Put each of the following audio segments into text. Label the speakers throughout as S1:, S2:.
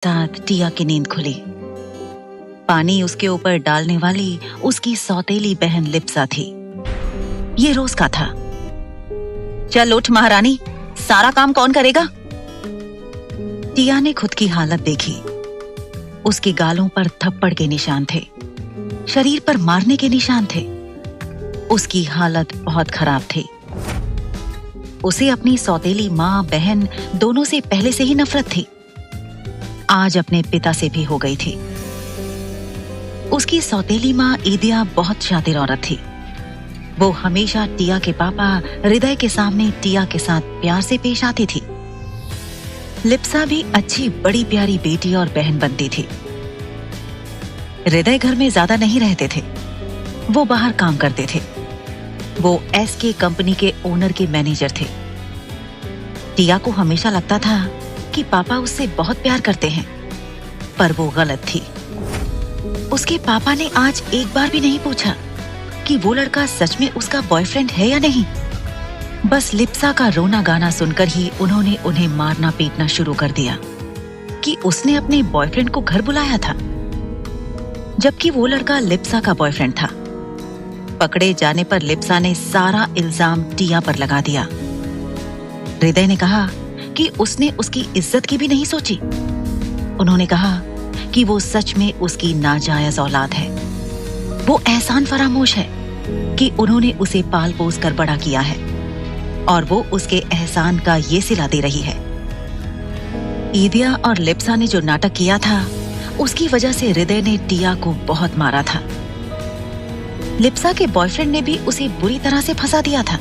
S1: साथ टिया की नींद खुली। पानी उसके ऊपर डालने वाली उसकी सौतेली बहन लिप्सा थी। ये रोज का था। चल उठ महारानी, सारा काम कौन करेगा? टिया ने खुद की हालत देखी। उसके गालों पर थप्पड़ के निशान थे, शरीर पर मारने के निशान थे। उसकी हालत बहुत खराब थी। उसे अपनी सौतेली माँ बहन दोनों से पहले से ही नफरत थी। आज अपने पिता से भी हो गई थी। उसकी सौतेली माँ ईदिया बहुत शातिर औरत थी। वो हमेशा टिया के पापा हृदय के सामने टिया के साथ प्यार से पेश आती थी। लिप्सा भी अच्छी बड़ी प्यारी बेटी और बहन बनती थी। हृदय घर में ज्यादा नहीं रहते थे, वो बाहर काम करते थे। वो एसके कंपनी के ओनर के मैनेजर थे। टिया को हमेशा लगता था कि पापा उससे बहुत प्यार करते हैं, पर वो गलत थी। उसके पापा ने आज एक बार भी नहीं पूछा कि वो लड़का सच में उसका बॉयफ्रेंड है या नहीं। बस लिप्सा का रोना गाना सुनकर ही उन्होंने उन्हें मारना पीटना शुरू कर दिया कि उसने अपने बॉयफ्रेंड को घर बुलाया था, जबकि वो लड़का लिप्सा का बॉयफ्रेंड था। पकड़े जाने पर लिप्सा ने सारा इल्जाम टिया पर लगा दिया। हृदय ने कहा कि उसने उसकी इज्जत की भी नहीं सोची। उन्होंने कहा कि वो सच में उसकी नाजायज औलाद है। वो एहसान फरामोश है कि उन्होंने उसे पाल पोस कर बड़ा किया है और वो उसके एहसान का ये सिला दे रही है। ईदिया और लिप्सा ने जो नाटक किया था, उसकी वजह से हृदय ने टिया को बहुत मारा था। लिप्सा के बॉयफ्रेंड ने भी उसे बुरी तरह से फंसा दिया था।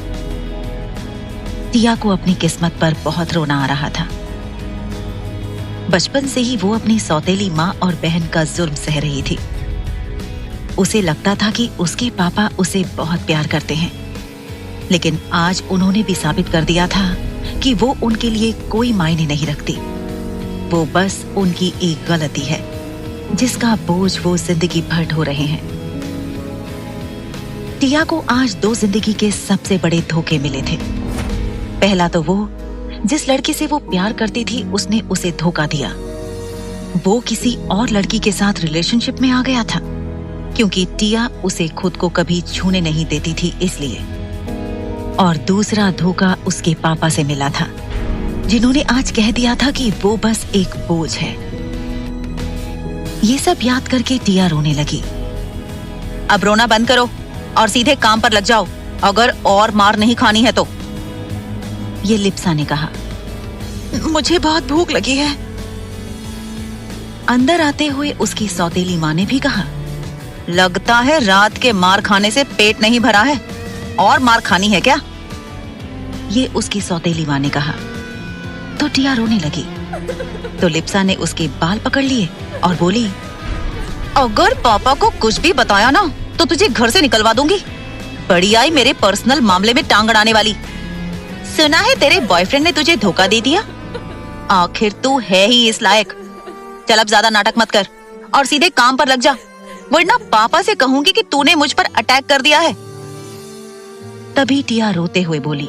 S1: टिया को अपनी किस्मत पर बहुत रोना आ रहा था। बचपन से ही वो अपनी सौतेली माँ और बहन का जुल्म सह रही थी। उसे लगता था कि उसके पापा उसे बहुत प्यार करते हैं, लेकिन आज उन्होंने भी साबित कर दिया था कि वो उनके लिए कोई मायने नहीं रखती। वो बस उनकी एक गलती है, जिसका बोझ वो जिंदगी भर ढो रहे हैं। टिया को आज दो जिंदगी के सबसे बड़े धोखे मिले थे। पहला तो वो जिस लड़के से वो प्यार करती थी, उसने उसे धोखा दिया। वो किसी और लड़की के साथ रिलेशनशिप में आ गया था, क्योंकि टिया उसे खुद को कभी छूने नहीं देती थी इसलिए। और दूसरा धोखा उसके पापा से मिला था, जिन्होंने आज कह दिया था कि वो बस एक बोझ है। ये सब याद करके टिया रोने लगी। अब रोना बंद करो और सीधे काम पर लग जाओ, अगर और मार नहीं खानी है तो। ये लिप्सा ने कहा। मुझे बहुत भूख लगी है। अंदर आते हुए उसकी सौतेली माँ ने भी कहा। लगता है रात के मार खाने से पेट नहीं भरा है, और मार खानी है क्या? ये उसकी सौतेली माँ ने कहा। तो टिया रोने लगी। तो लिप्सा ने उसके बाल पकड़ लिए और बोली, अगर पापा को कुछ भी बताया ना तो तुझे घर से निकलवा दूंगी। बड़ी आई मेरे पर्सनल मामले में टांग अड़ाने वाली। सुना है तेरे बॉयफ्रेंड ने तुझे धोखा दे दिया? आखिर तू है ही इस लायक। चल अब ज्यादा नाटक मत कर और सीधे काम पर लग जा, वरना पापा से कहूंगी कि तूने मुझ पर अटैक कर दिया है। तभी टिया रोते हुए बोली,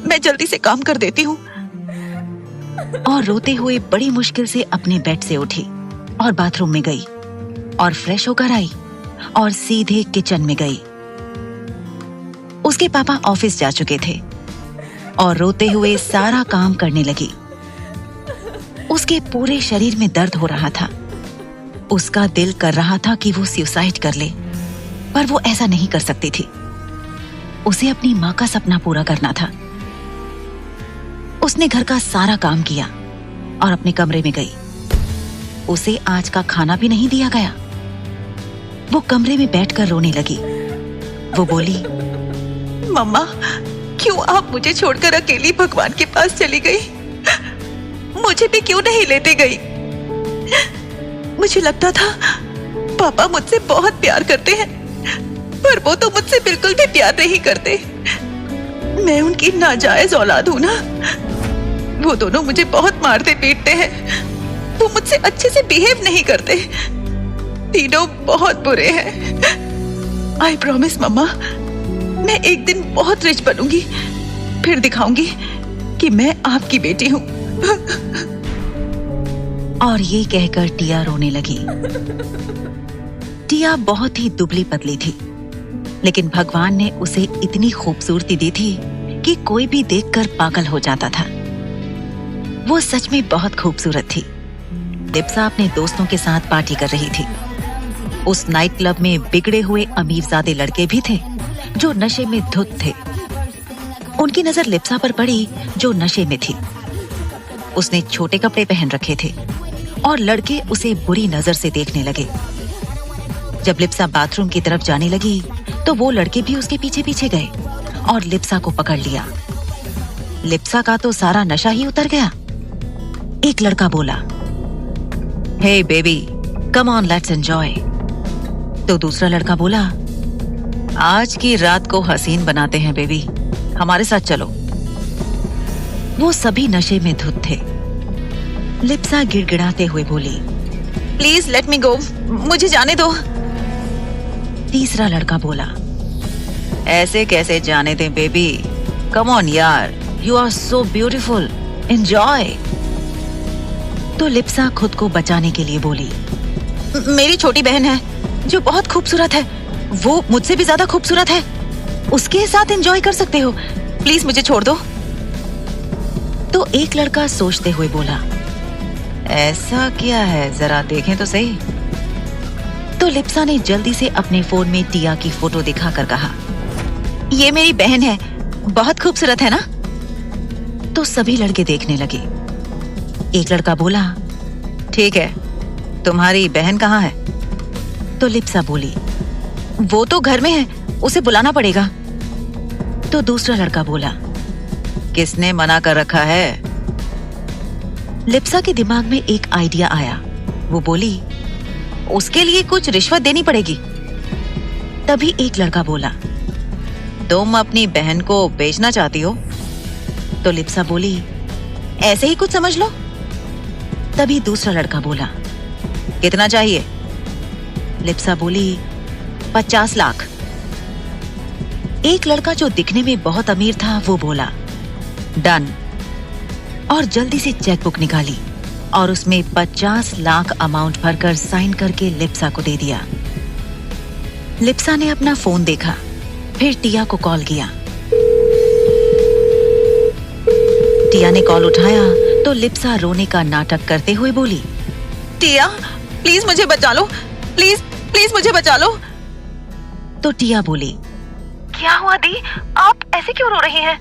S1: मैं जल्दी से काम कर देती हूँ। और रोते हुए बड़ी मुश्किल से अपने बेड से उठी और बाथरूम में गई और फ्रेश होकर आई और सीधे किचन में गई। उसके पापा ऑफिस जा चुके थे और रोते हुए सारा काम करने लगी। उसके पूरे शरीर में दर्द हो रहा था। उसका दिल कर रहा था कि वो सुसाइड कर ले, पर वो ऐसा नहीं कर सकती थी। उसे अपनी माँ का सपना पूरा करना था। उसने घर का सारा काम किया और अपने कमरे में गई। उसे आज का खाना भी नहीं दिया गया। वो कमरे में बैठकर रोने लगी। वो बोली, मम्मा, क्यों आप मुझे छोड़कर अकेली भगवान के पास चली गई? मुझे भी क्यों नहीं लेते गई? मुझे लगता था पापा मुझसे बहुत प्यार करते हैं, पर वो तो मुझसे बिल्कुल भी प्यार नहीं करते। मैं उनकी नाजायज औलाद हूं ना। वो दोनों मुझे बहुत मारते पीटते हैं। वो मुझसे अच्छे से बिहेव नहीं करते। तीनों बहुत बुरे हैं। आई प्रॉमिस मम्मा, मैं एक दिन बहुत रिच बनूंगी, फिर दिखाऊंगी कि मैं आपकी बेटी हूँ। और ये कहकर टिया रोने लगी। टिया बहुत ही दुबली पतली थी, लेकिन भगवान ने उसे इतनी खूबसूरती दी थी कि कोई भी देखकर पागल हो जाता था। वो सच में बहुत खूबसूरत थी। लिप्सा अपने दोस्तों के साथ पार्टी कर रही थी। उस नाइट क्लब में बिगड़े हुए अमीरजादे लड़के भी थे जो नशे में धुत थे। उनकी नजर लिप्सा पर पड़ी जो नशे में थी। उसने छोटे कपड़े पहन रखे थे और लड़के उसे बुरी नजर से देखने लगे। जब लिप्सा बाथरूम की तरफ जाने लगी तो वो लड़के भी उसके पीछे पीछे गए और लिप्सा को पकड़ लिया। लिप्सा का तो सारा नशा ही उतर गया। एक लड़का बोला, hey baby, come on, let's enjoy. तो दूसरा लड़का बोला, आज की रात को हसीन बनाते हैं बेबी, हमारे साथ चलो। वो सभी नशे में धुत थे। लिप्सा गिड़गिड़ाते हुए बोली, प्लीज लेट मी गो, मुझे जाने दो। तीसरा लड़का बोला, ऐसे कैसे जाने दें बेबी, कम ऑन यार, you are so beautiful, enjoy. तो लिप्सा खुद को बचाने के लिए बोली, मेरी छोटी बहन है जो बहुत खूबसूरत है, वो मुझसे भी ज्यादा खूबसूरत है, उसके साथ एंजॉय कर सकते हो, प्लीज मुझे छोड़ दो। तो एक लड़का सोचते हुए बोला, ऐसा क्या है, जरा देखें तो सही। तो लिप्सा ने जल्दी से अपने फोन में टिया की फोटो दिखाकर कहा, ये मेरी बहन है, बहुत खूबसूरत है ना। तो सभी लड़के देखने लगे। एक लड़का बोला, ठीक है, तुम्हारी बहन कहाँ है? तो लिप्सा बोली, वो तो घर में है, उसे बुलाना पड़ेगा। तो दूसरा लड़का बोला, किसने मना कर रखा है? लिप्सा के दिमाग में एक आइडिया आया। वो बोली, उसके लिए कुछ रिश्वत देनी पड़ेगी। तभी एक लड़का बोला, तुम अपनी बहन को बेचना चाहती हो? तो लिप्सा बोली, ऐसे ही कुछ समझ लो। तभी दूसरा लड़का बोला, कितना चाहिए? लिप्सा बोली, 50 लाख। एक लड़का जो दिखने में बहुत अमीर था वो बोला, डन। और जल्दी से चेकबुक निकाली और उसमें 50 लाख अमाउंट भरकर साइन करके लिप्सा को दे दिया। लिप्सा ने अपना फोन देखा, फिर टिया को कॉल किया। टिया ने कॉल उठाया तो लिप्सा रोने का नाटक करते हुए बोली, टिया प्लीज मुझे बचा लो, प्लीज प्लीज मुझे बचा लो। तो टिया बोली, क्या हुआ दी, आप ऐसे क्यों रो रही हैं?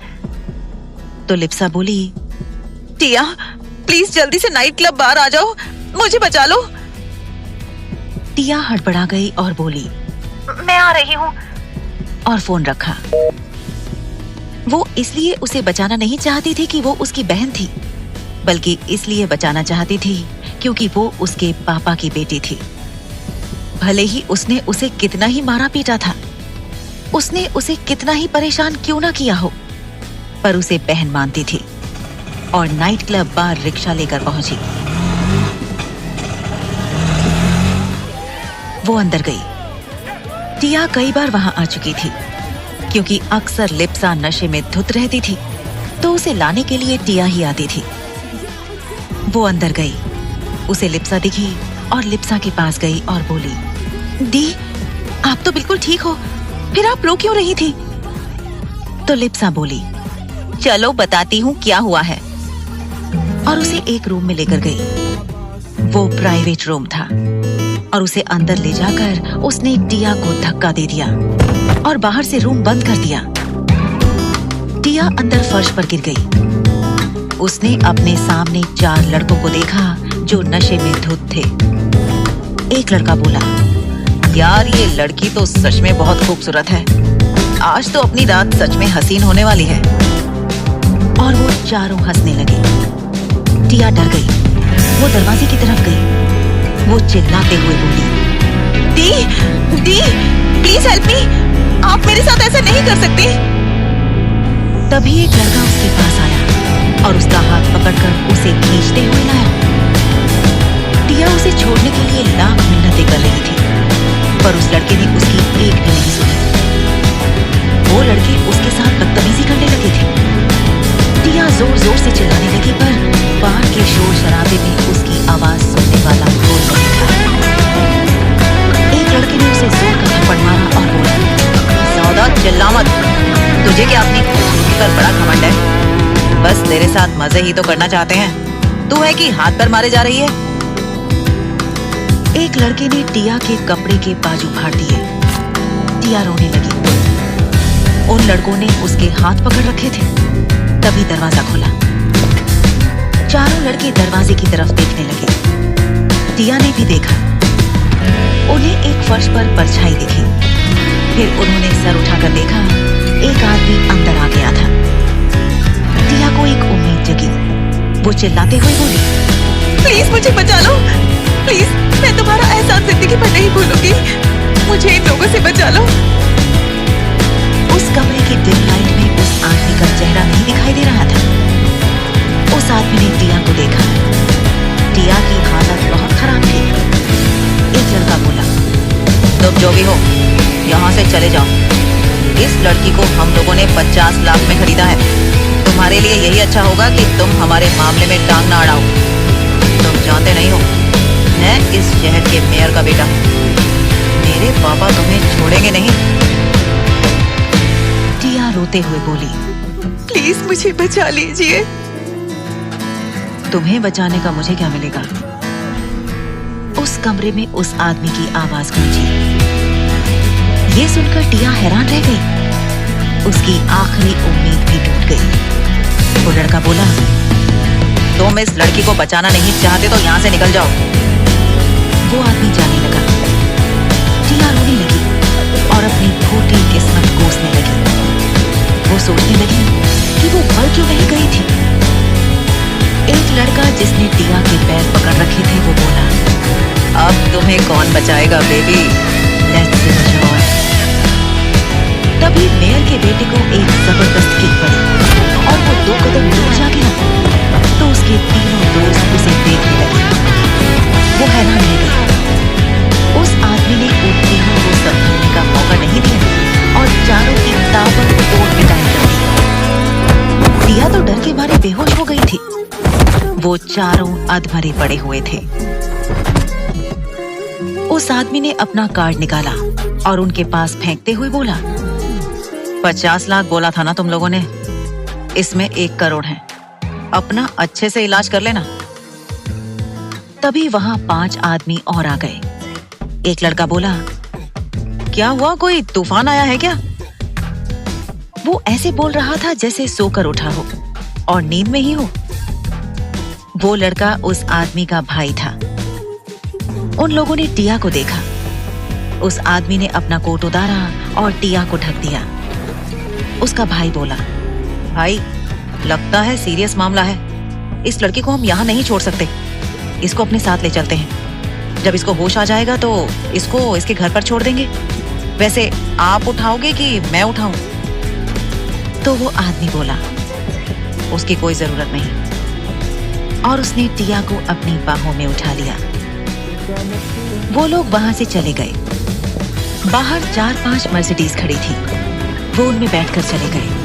S1: तो लिप्सा बोली, टिया प्लीज जल्दी से नाइट क्लब बाहर आ जाओ, मुझे बचा लो। टिया हड़बड़ा गई और बोली, मैं आ रही हूँ, और फोन रखा। वो इसलिए उसे बचाना नहीं चाहती थी कि वो उसकी बहन थी, बल्कि इसलिए बचाना चाहती थी क्योंकि वो उसके पापा की बेटी थी। भले ही उसने उसे कितना ही मारा पीटा था, उसने उसे कितना ही परेशान क्यों ना किया हो, पर उसे बहन मानती थी और नाइट क्लब बार रिक्शा लेकर पहुंची। वो अंदर गई। टिया कई बार वहां आ चुकी थी, क्योंकि अक्सर लिप्सा नशे में धुत रहती थी, तो उसे लाने के लिए टिया ही आती थी। वो अंदर गई, उसे लिप्सा दिखी और लिप्सा के पास गई और बोली, दी आप तो बिल्कुल ठीक हो, फिर आप रो क्यों रही थी? तो लिप्सा बोली, चलो बताती हूँ क्या हुआ है, और उसे एक रूम में लेकर गई। वो प्राइवेट रूम था और उसे अंदर ले जाकर उसने टिया को धक्का दे दिया और बाहर से रूम बंद कर दिया। टिया अंदर फर्श पर गिर गई। उसने अपने सामने 4 लड़कों को देखा जो नशे में धुत थे। एक लड़का बोला, यार ये लड़की तो सच में बहुत खूबसूरत है, आज तो अपनी रात सच में हसीन होने वाली है। और वो चारों हंसने लगे। टिया डर गई, वो दरवाजे की तरफ गई। वो चिल्लाते हुए बोली, दी दी प्लीज हेल्प मी, आप मेरे साथ ऐसा नहीं कर सकती। तभी एक लड़का उसके पास आया और उसका हाथ पकड़कर उसे खींचते हुए लाया। टिया उसे छोड़ने के लिए लाख मिन्नतें कर रही थी, पर उस लड़के ने उसकी एक भी नहीं सुनी। वो लड़के उसके साथ बदतमीजी करने लगे थे। टिया जोर जोर से चिल्लाने लगी, पर बाहर के शोर शराबे में उसकी आवाज तेरे साथ मजे ही तो करना चाहते हैं। तू है कि हाथ पर मारे जा रही है? एक लड़के ने टिया के कपड़े के बाजू फाड़ दिए। टिया रोने लगी। उन लड़कों ने उसके हाथ पकड़ रखे थे। तभी दरवाजा खुला। चारों लड़के दरवाजे की तरफ देखने लगे। टिया ने भी देखा। उन्हें एक फर्श पर परछाई दिखी। फिर उन्होंने सर उठाकर देखा। एक आदमी अंदर आ गया था। टिया को एक उम्मीद जगी। वो चिल्लाते हुए बोली, प्लीज मुझे बचा लो, प्लीज, मैं तुम्हारा एहसान जिंदगी भर नहीं भूलूंगी, मुझे इन लोगों से बचा लो। उस कमरे की डिम लाइट में उस आदमी का चेहरा नहीं दिखाई दे रहा था। उस आदमी ने टिया को देखा। टिया की हालत बहुत खराब थी। एक लड़का बोला, तुम जो भी हो, यहाँ से चले जाओ। इस लड़की को हम लोगों ने 50 लाख में खरीदा है। तुम्हारे लिए यही अच्छा होगा कि तुम हमारे मामले में टांग ना अड़ाओ। तुम जानते नहीं हो, मैं इस शहर के मेयर का बेटा हूँ। मेरे पापा तुम्हें छोड़ेंगे नहीं। टिया रोते हुए बोली, प्लीज मुझे बचा लीजिए। तुम्हें बचाने का मुझे क्या मिलेगा? उस कमरे में उस आदमी की आवाज गूंजी। ये सुनकर टिया हैरान रह गई। उसकी आखिरी उम्मीद भी टूट गई। वो लड़का बोला, तुम इस लड़की को बचाना नहीं चाहते तो यहाँ से निकल जाओ। वो आदमी जाने लगा। टिया रोने लगी और अपनी खोटी किस्मत कोसने लगी। वो सोचने लगी कि वो मर क्यों नहीं गई थी। एक लड़का जिसने टिया के पैर पकड़ रखे थे वो बोला, अब तुम्हें कौन बचाएगा बेबी, लेट्स एंजॉय। तभी मेयर के बेटे को एक जबरदस्त किक पड़ी और वो 2 कदम दूर जा गिरा। तो उसके तीनों दोस्त उसे देखने लगे। वो हैरान रह गए। उस आदमी ने उन तीनों को संभलने का मौका नहीं दिया और चारों की ताबड़तोड़ पिटाई कर दी। टिया तो डर के मारे बेहोश हो गई थी। वो चारों अधमरे पड़े हुए थे। उस आदमी ने अपना कार्ड निकाला और उनके पास फेंकते हुए बोला, 50 लाख बोला था ना तुम लोगों ने, इसमें 1 करोड़ है। अपना अच्छे से इलाज कर लेना। तभी वहां 5 आदमी और आ गए। एक लड़का बोला, क्या हुआ, कोई तूफान आया है क्या? वो ऐसे बोल रहा था जैसे सोकर उठा हो और नींद में ही हो। वो लड़का उस आदमी का भाई था। उन लोगों ने टिया को देखा। उस आदमी ने अपना कोट उतारा और टिया को ढक दिया। उसका भाई बोला, भाई, लगता है सीरियस मामला है। इस लड़की को हम यहाँ नहीं छोड़ सकते। इसको अपने साथ ले चलते हैं। जब इसको होश आ जाएगा तो इसको इसके घर पर छोड़ देंगे। वैसे आप उठाओगे कि मैं उठाऊं? तो वो आदमी बोला, उसकी कोई जरूरत नहीं। और उसने टिया को अपनी बाहों में उठा लिया। वो लोग वहां से चले गए। बाहर 4-5 मर्सिडीज खड़ी थी। वो उनमें बैठकर चले गए।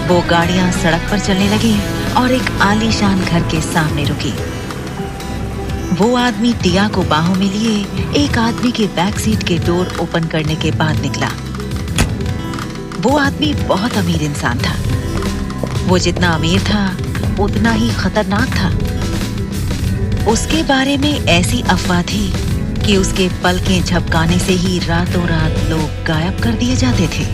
S1: वो गाड़ियां सड़क पर चलने लगी और एक आलीशान घर के सामने रुकी। वो आदमी टिया को बाहों में लिए एक आदमी के बैक सीट के डोर ओपन करने के बाद निकला। वो आदमी बहुत अमीर इंसान था। वो जितना अमीर था उतना ही खतरनाक था। उसके बारे में ऐसी अफवाह थी कि उसके पलकें झपकाने से ही रातों रात लोग गायब कर दिए जाते थे।